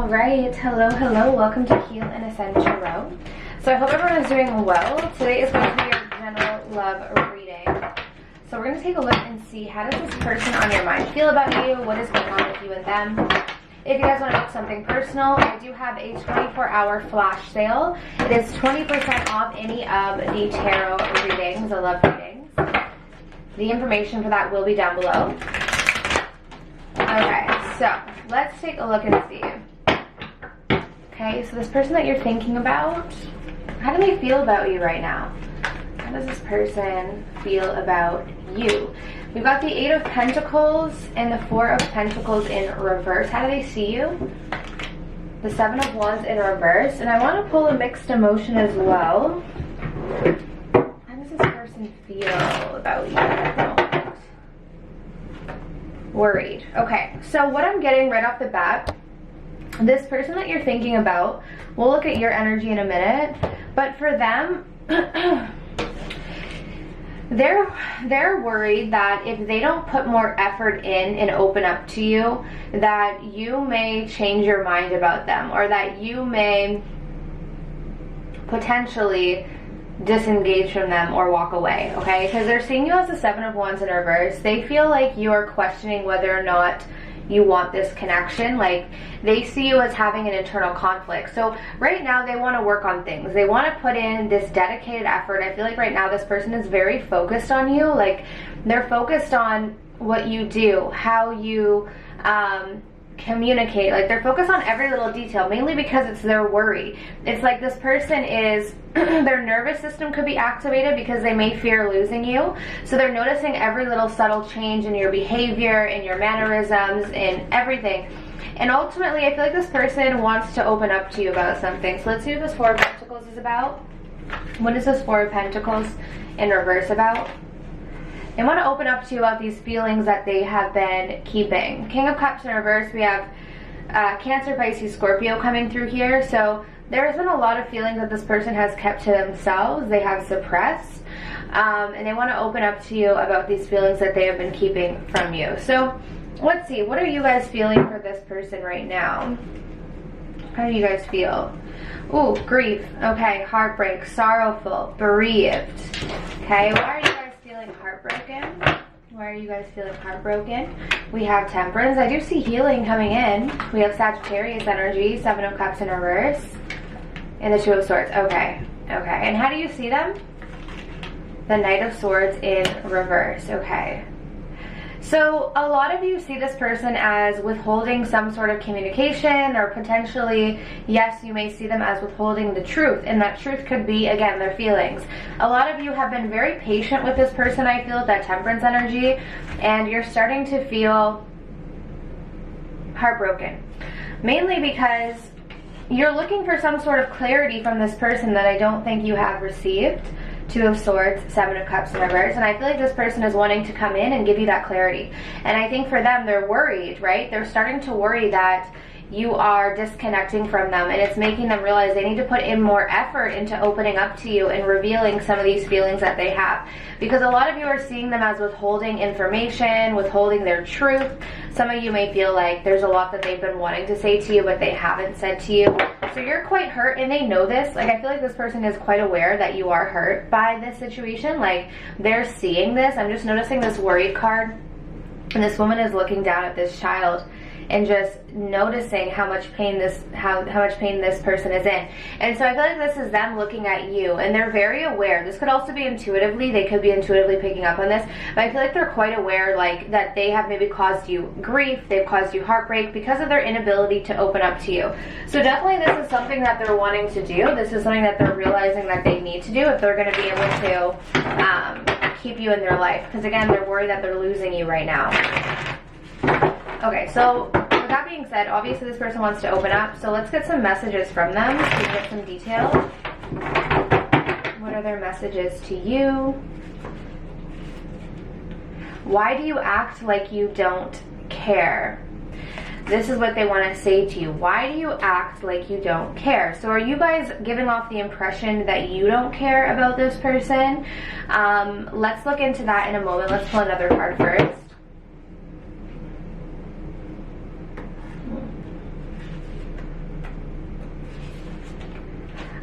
Alright, hello, welcome to Heal and Ascend Tarot. So I hope everyone is doing well. Today is going to be your general love reading. So we're going to take a look and see, how does this person on your mind feel about you? What is going on with you and them? If you guys want to book something personal, I do have a 24-hour flash sale. It is 20% off any of the tarot readings, the love readings. The information for that will be down below. Okay, so let's take a look and see. Okay, so this person that you're thinking about, how do they feel about you right now? How does this person feel about you? We've got the 8 of Pentacles and the 4 of Pentacles in reverse. How do they see you? The 7 of Wands in reverse. And I want to pull a mixed emotion as well. How does this person feel about you at the moment? Worried. Okay, so what I'm getting right off the bat, this person that you're thinking about, we'll look at your energy in a minute, but for them, they're worried that if they don't put more effort in and open up to you, that you may change your mind about them, or that you may potentially disengage from them or walk away, okay? Because they're seeing you as the 7 of Wands in reverse. They feel like you're questioning whether or not you want this connection. Like, they see you as having an internal conflict. So right now they want to work on things. They want to put in this dedicated effort. I feel like right now this person is very focused on you. Like, they're focused on what you do, how you communicate. Like, they're focused on every little detail, mainly because it's their worry. It's like this person is their nervous system could be activated because they may fear losing you. So they're noticing every little subtle change in your behavior, in your mannerisms, in everything. And ultimately, I feel like this person wants to open up to you about something. So let's see what this 4 of Pentacles is about. What is this 4 of Pentacles in reverse about? They want to open up to you about these feelings that they have been keeping. King of Cups in reverse, we have Cancer, Pisces, Scorpio coming through here. So there has been a lot of feelings that this person has kept to themselves. They have suppressed. And they want to open up to you about these feelings that they have been keeping from you. So let's see. What are you guys feeling for this person right now? How do you guys feel? Ooh, grief. Okay, heartbreak, sorrowful, bereaved. Okay, why are you guys feeling heartbroken? Why are you guys feeling heartbroken? We have Temperance. I do see healing coming in. We have Sagittarius energy, 7 of Cups in reverse, and the 2 of Swords. Okay, okay. And how do you see them? The Knight of Swords in reverse. Okay. So a lot of you see this person as withholding some sort of communication, or potentially, yes, you may see them as withholding the truth, and that truth could be, again, their feelings. A lot of you have been very patient with this person, I feel, that Temperance energy, and you're starting to feel heartbroken. Mainly because you're looking for some sort of clarity from this person that I don't think you have received. 2 of Swords, 7 of Cups in reverse, and I feel like this person is wanting to come in and give you that clarity. And I think for them, they're worried, right? They're starting to worry that you are disconnecting from them, and it's making them realize they need to put in more effort into opening up to you and revealing some of these feelings that they have. Because a lot of you are seeing them as withholding information, withholding their truth. Some of you may feel like there's a lot that they've been wanting to say to you, but they haven't said to you. So you're quite hurt, and they know this. Like, I feel like this person is quite aware that you are hurt by this situation. Like, they're seeing this. I'm just noticing this worried card, and this woman is looking down at this child and just noticing how much pain this person is in. And so I feel like this is them looking at you, and they're very aware. This could also be intuitively, they could be intuitively picking up on this, but I feel like they're quite aware, like, that they have maybe caused you grief, they've caused you heartbreak because of their inability to open up to you. So definitely this is something that they're wanting to do. This is something that they're realizing that they need to do if they're going to be able to keep you in their life. Because again, they're worried that they're losing you right now. Okay, so with that being said, obviously this person wants to open up, so let's get some messages from them so we can get some details. What are their messages to you? Why do you act like you don't care? This is what they want to say to you. Why do you act like you don't care? So are you guys giving off the impression that you don't care about this person? Let's look into that in a moment. Let's pull another card first.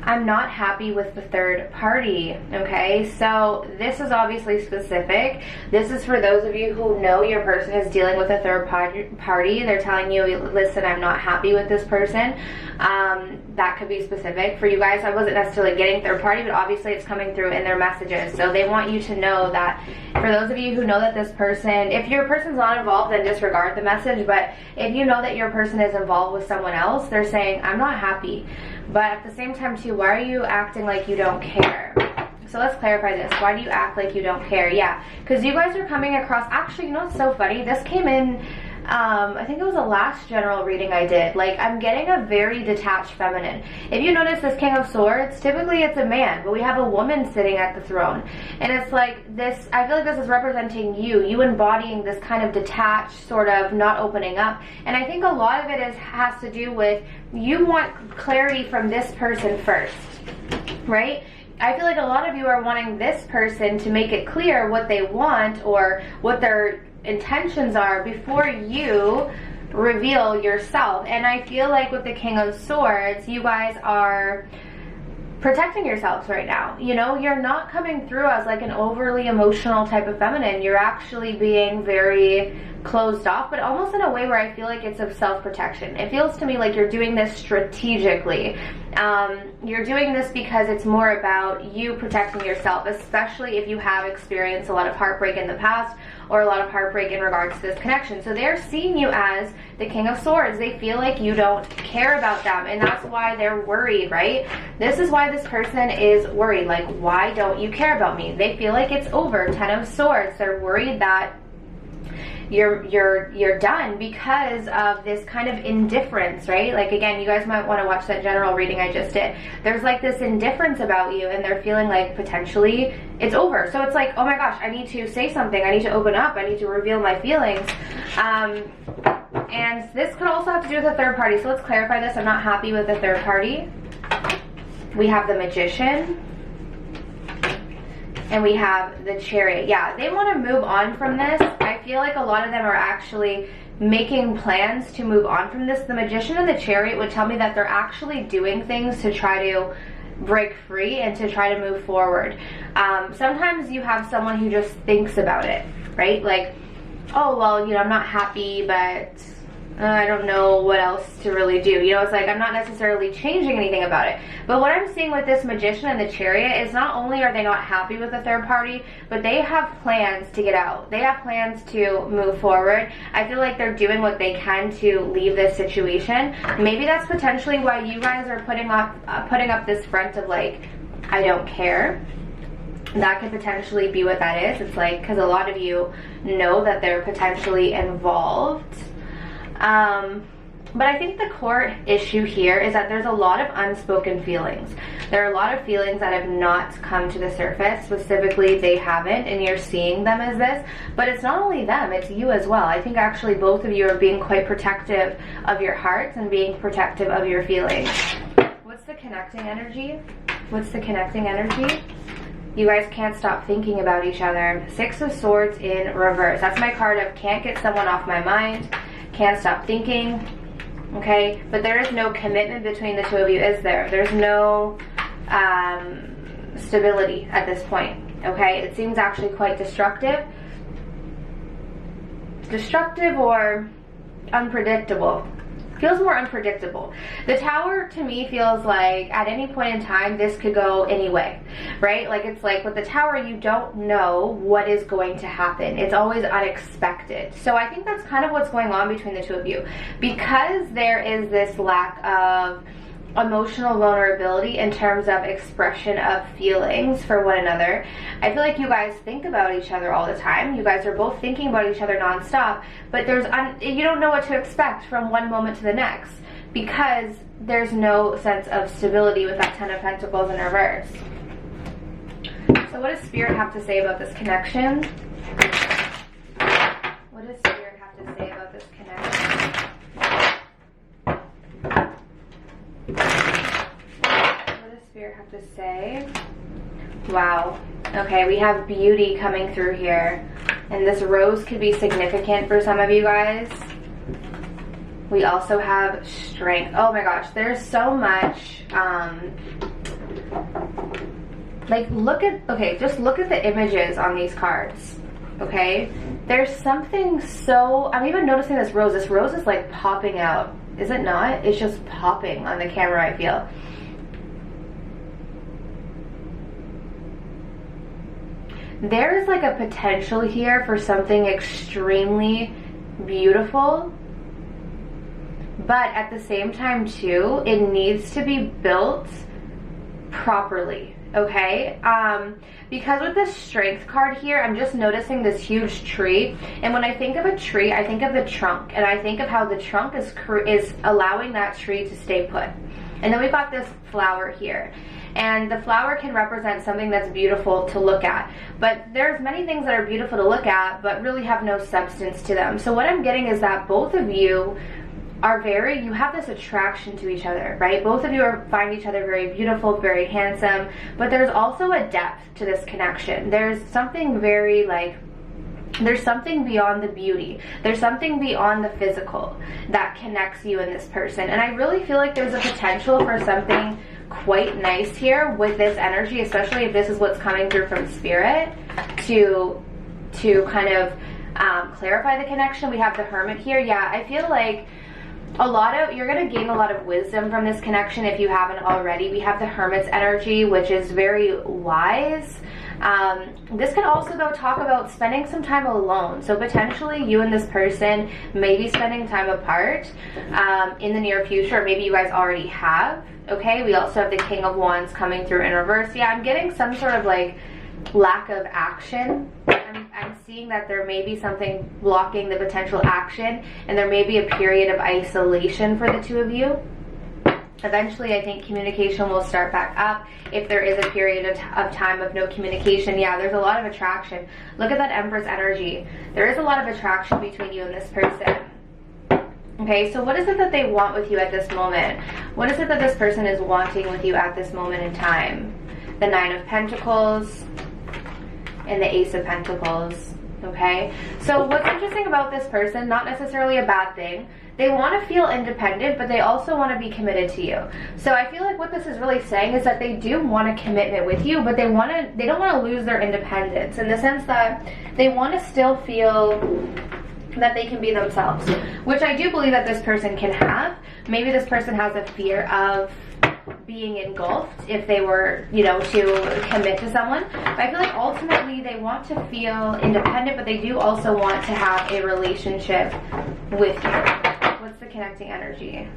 I'm not happy with the third party, okay? So this is obviously specific. This is for those of you who know your person is dealing with a third party. They're telling you, listen, I'm not happy with this person. That could be specific. For you guys, I wasn't necessarily getting third party, but obviously it's coming through in their messages. So they want you to know that, for those of you who know that this person, if your person's not involved, then disregard the message. But if you know that your person is involved with someone else, they're saying, I'm not happy. But at the same time too, why are you acting like you don't care? So let's clarify this. Why do you act like you don't care? Yeah, because you guys are coming across, actually, you know what's so funny? This came in, I think it was the last general reading I did. Like, I'm getting a very detached feminine. If you notice this King of Swords, typically it's a man, but we have a woman sitting at the throne. And it's like this, I feel like this is representing you embodying this kind of detached, sort of not opening up. And I think a lot of it has to do with, you want clarity from this person first, right? I feel like a lot of you are wanting this person to make it clear what they want or what their intentions are before you reveal yourself. And I feel like with the King of Swords, you guys are protecting yourselves right now. You know, you're not coming through as like an overly emotional type of feminine. You're actually being very closed off, but almost in a way where I feel like it's of self-protection. It feels to me like you're doing this strategically. You're doing this because it's more about you protecting yourself, especially if you have experienced a lot of heartbreak in the past or a lot of heartbreak in regards to this connection. So they're seeing you as the King of Swords. They feel like you don't care about them, and that's why they're worried, right? This is why this person is worried. Like, why don't you care about me? They feel like it's over. Ten of Swords. They're worried that you're done because of this kind of indifference, right? Like, again, you guys might want to watch that general reading I just did. There's like this indifference about you, and they're feeling like potentially it's over. So it's like, oh my gosh, I need to say something. I need to open up. I need to reveal my feelings. And this could also have to do with a third party. So let's clarify this. I'm not happy with the third party. We have the Magician. And we have the Chariot. Yeah, they want to move on from this. I feel like a lot of them are actually making plans to move on from this. The Magician and the Chariot would tell me that they're actually doing things to try to break free and to try to move forward. Sometimes you have someone who just thinks about it, right? Like, oh, well, you know, I'm not happy, but I don't know what else to really do. You know, it's like I'm not necessarily changing anything about it. But what I'm seeing with this Magician and the Chariot is not only are they not happy with the third party, but they have plans to get out. They have plans to move forward. I feel like they're doing what they can to leave this situation. Maybe that's potentially why you guys are putting up this front of like, I don't care. That could potentially be what that is. It's like, because a lot of you know that they're potentially involved. But I think the core issue here is that there's a lot of unspoken feelings. There are a lot of feelings that have not come to the surface. Specifically, they haven't, and you're seeing them as this. But it's not only them, it's you as well. I think actually both of you are being quite protective of your hearts and being protective of your feelings. What's the connecting energy? What's the connecting energy? You guys can't stop thinking about each other. Six of Swords in reverse. That's my card of can't get someone off my mind. Can't stop thinking, okay? But there is no commitment between the two of you, is there? There's no stability at this point, okay? It seems actually quite destructive. Destructive or unpredictable. Feels more unpredictable. The Tower to me feels like at any point in time this could go any way, right? Like it's like with the Tower you don't know what is going to happen. It's always unexpected. So I think that's kind of what's going on between the two of you, because there is this lack of emotional vulnerability in terms of expression of feelings for one another. I feel like you guys think about each other all the time. You guys are both thinking about each other nonstop, but you don't know what to expect from one moment to the next because there's no sense of stability with that Ten of Pentacles in reverse. So what does Spirit have to say about this connection? What does Spirit have to say about this connection? What does Spirit have to say? Wow. Okay, we have beauty coming through here. And this rose could be significant for some of you guys. We also have strength. Oh my gosh, there's so much Like, just look at the images on these cards, okay? There's something so, I'm even noticing this rose. This rose is like popping out. Is it not? It's just popping on the camera, I feel. There is like a potential here for something extremely beautiful, but at the same time too, it needs to be built properly, okay? Because with this strength card here, I'm just noticing this huge tree, and when I think of a tree, I think of the trunk, and I think of how the trunk is allowing that tree to stay put. And then we've got this flower here, and the flower can represent something that's beautiful to look at, but there's many things that are beautiful to look at but really have no substance to them. So what I'm getting is that both of you are you have this attraction to each other, right? Both of you find each other very beautiful, very handsome, but there's also a depth to this connection. There's something very like, there's something beyond the beauty. There's something beyond the physical that connects you and this person. And I really feel like there's a potential for something quite nice here with this energy, especially if this is what's coming through from spirit to kind of clarify the connection. We have the Hermit here. Yeah, I feel like you're going to gain a lot of wisdom from this connection if you haven't already. We have the Hermit's energy, which is very wise. This could also though talk about spending some time alone. So potentially you and this person may be spending time apart in the near future. Maybe you guys already have. Okay, we also have the King of Wands coming through in reverse. Yeah, I'm getting some sort of like lack of action. I'm seeing that there may be something blocking the potential action, and there may be a period of isolation for the two of you. Eventually, I think communication will start back up. If there is a period of time of no communication, yeah, there's a lot of attraction. Look at that Empress energy. There is a lot of attraction between you and this person. Okay, so what is it that they want with you at this moment? What is it that this person is wanting with you at this moment in time? The Nine of Pentacles and the Ace of Pentacles. Okay, so what's interesting about this person, not necessarily a bad thing, they want to feel independent, but they also want to be committed to you. So I feel like what this is really saying is that they do want a commitment with you, but they don't want to lose their independence, in the sense that they want to still feel that they can be themselves, which I do believe that this person can have. Maybe this person has a fear of being engulfed if they were, you know, to commit to someone. But I feel like ultimately they want to feel independent, but they do also want to have a relationship with you. What's the connecting energy?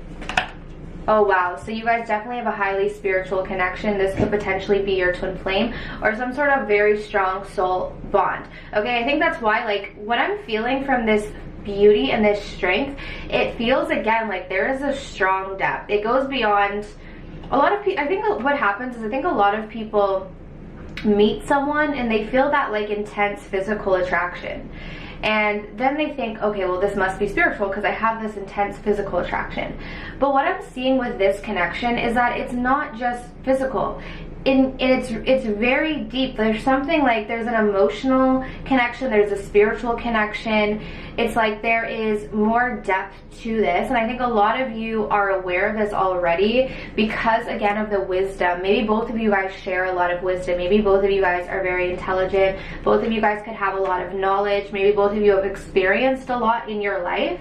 Oh wow, so you guys definitely have a highly spiritual connection. This could potentially be your twin flame or some sort of very strong soul bond. Okay, I think that's why, like, what I'm feeling from this beauty and this strength, it feels again like there is a strong depth. It goes beyond a lot of people. I think what happens is I think a lot of people meet someone and they feel that like intense physical attraction. And then they think, okay, well, this must be spiritual because I have this intense physical attraction. But what I'm seeing with this connection is that it's not just physical. It's very deep. There's something like there's an emotional connection. There's a spiritual connection. It's like there is more depth to this. And I think a lot of you are aware of this already because, again, of the wisdom. Maybe both of you guys share a lot of wisdom. Maybe both of you guys are very intelligent. Both of you guys could have a lot of knowledge. Maybe both of you have experienced a lot in your life.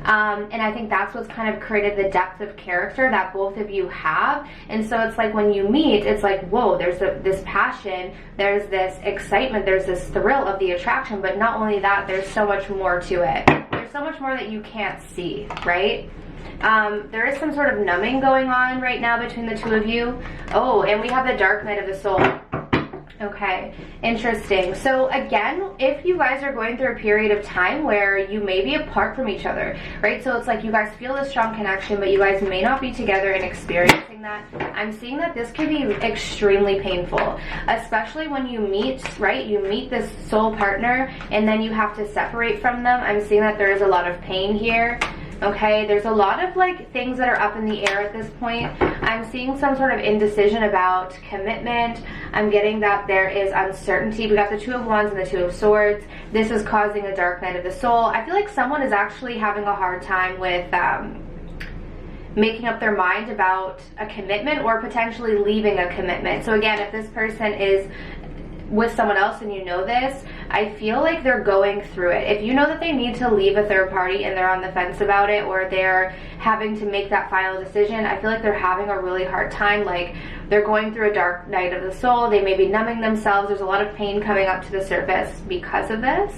And I think that's what's kind of created the depth of character that both of you have. And so it's like when you meet, it's like, whoa, there's this passion, there's this excitement, there's this thrill of the attraction. But not only that, there's so much more to it. There's so much more that you can't see, right? There is some sort of numbing going on right now between the two of you. Oh, and we have the Dark Night of the Soul. Okay, interesting. So again, if you guys are going through a period of time where you may be apart from each other, right? So it's like you guys feel a strong connection, but you guys may not be together and experiencing that. I'm seeing that this can be extremely painful, especially when you meet, right? You meet this soul partner and then you have to separate from them. I'm seeing that there is a lot of pain here. Okay, there's a lot of like things that are up in the air at this point. I'm seeing some sort of indecision about commitment. I'm getting that there is uncertainty. We got the Two of Wands and the Two of Swords. This is causing a Dark Night of the Soul. I feel like someone is actually having a hard time with making up their mind about a commitment or potentially leaving a commitment. So again, if this person is with someone else and you know this, I feel like they're going through it. If you know that they need to leave a third party and they're on the fence about it, or they're having to make that final decision, I feel like they're having a really hard time. Like, they're going through a dark night of the soul. They may be numbing themselves. There's a lot of pain coming up to the surface because of this.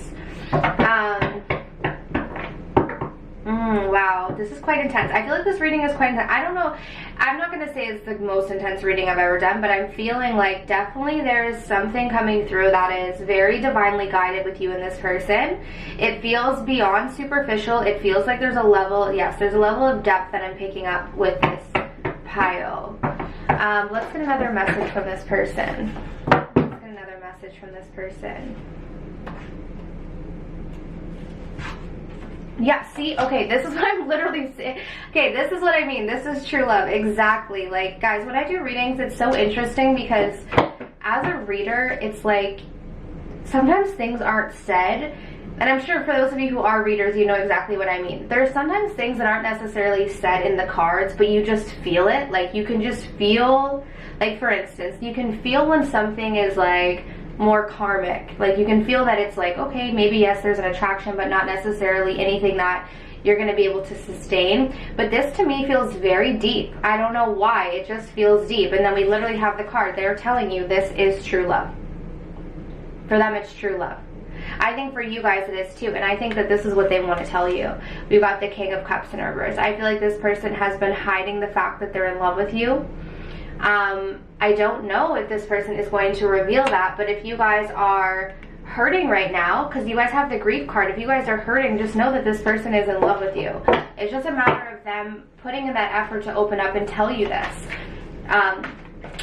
Wow, this is quite intense. I feel like this reading is quite intense. I don't know, I'm not going to say it's the most intense reading I've ever done, but I'm feeling like definitely there is something coming through that is very divinely guided with you and this person. It feels beyond superficial. It feels like there's a level, yes, there's a level of depth that I'm picking up with this pile. Let's get another message from this person. Let's get another message from this person. Yeah, see, okay, this is what I'm literally saying. Okay, this is what I mean. This is true love. Exactly. Like, guys, when I do readings, it's so interesting because as a reader, it's like sometimes things aren't said. And I'm sure for those of you who are readers, you know exactly what I mean. There's sometimes things that aren't necessarily said in the cards, but you just feel it. Like, you can just feel, like, for instance, you can feel when something is like more karmic. Like, you can feel that it's like, okay, maybe yes, there's an attraction, but not necessarily anything that you're going to be able to sustain. But this to me feels very deep. I don't know why, it just feels deep. And then we literally have the card. They're telling you this is true love. For them, it's true love. I think for you guys it is too, and I think that this is what they want to tell you. We've got the King of Cups in reverse. I feel like this person has been hiding the fact that they're in love with you. I don't know if this person is going to reveal that, but if you guys are hurting right now, because you guys have the grief card, if you guys are hurting, just know that this person is in love with you. It's just a matter of them putting in that effort to open up and tell you this.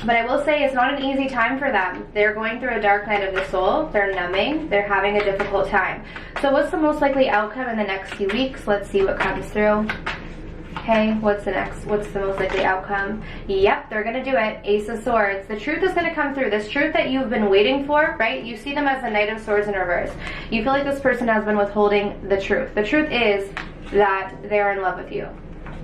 But I will say it's not an easy time for them. They're going through a dark night of the soul. They're numbing. They're having a difficult time. So what's the most likely outcome in the next few weeks? Let's see what comes through. Okay, what's the most likely outcome? Yep, they're gonna do it. Ace of Swords. The truth is gonna come through. This truth that you've been waiting for, right? You see them as the Knight of Swords in reverse. You feel like this person has been withholding the truth. The truth is that they're in love with you.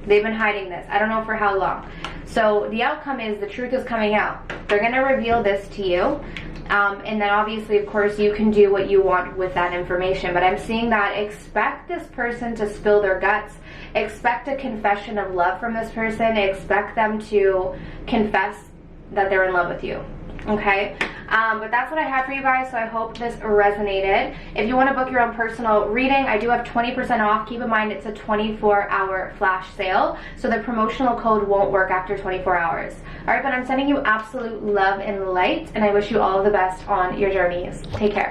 They've been hiding this. I don't know for how long. So the outcome is the truth is coming out. They're gonna reveal this to you. And then obviously, of course, you can do what you want with that information. But I'm seeing that expect this person to spill their guts. Expect a confession of love from this person. Expect them to confess that they're in love with you. Okay? But that's what I have for you guys, so I hope this resonated. If you want to book your own personal reading, I do have 20% off. Keep in mind it's a 24-hour flash sale, so the promotional code won't work after 24 hours. Alright, but I'm sending you absolute love and light, and I wish you all the best on your journeys. Take care.